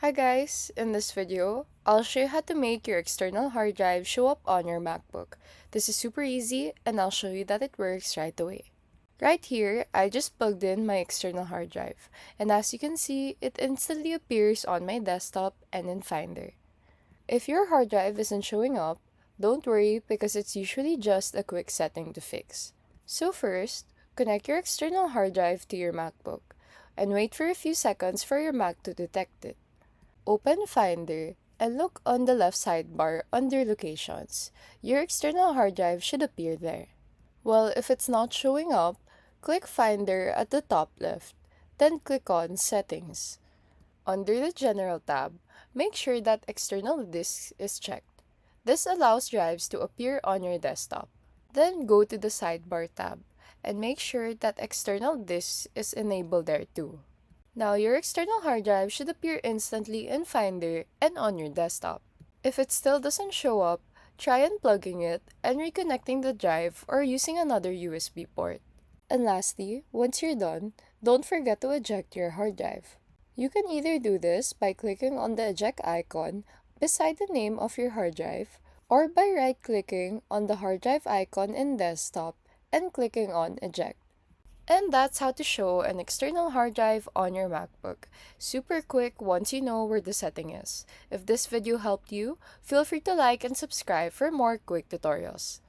Hi guys, in this video, I'll show you how to make your external hard drive show up on your MacBook. This is super easy and I'll show you that it works right away. Right here, I just plugged in my external hard drive, and as you can see, it instantly appears on my desktop and in Finder. If your hard drive isn't showing up, don't worry because it's usually just a quick setting to fix. So first, connect your external hard drive to your MacBook and wait for a few seconds for your Mac to detect it. Open Finder and look on the left sidebar under Locations. Your external hard drive should appear there. Well, if it's not showing up, click Finder at the top left, then click on Settings. Under the General tab, make sure that External Disk is checked. This allows drives to appear on your desktop. Then go to the Sidebar tab and make sure that External Disk is enabled there too. Now your external hard drive should appear instantly in Finder and on your desktop. If it still doesn't show up, try unplugging it and reconnecting the drive or using another USB port. And lastly, once you're done, don't forget to eject your hard drive. You can either do this by clicking on the eject icon beside the name of your hard drive or by right-clicking on the hard drive icon in desktop and clicking on eject. And that's how to show an external hard drive on your MacBook. Super quick once you know where the setting is. If this video helped you, feel free to like and subscribe for more quick tutorials.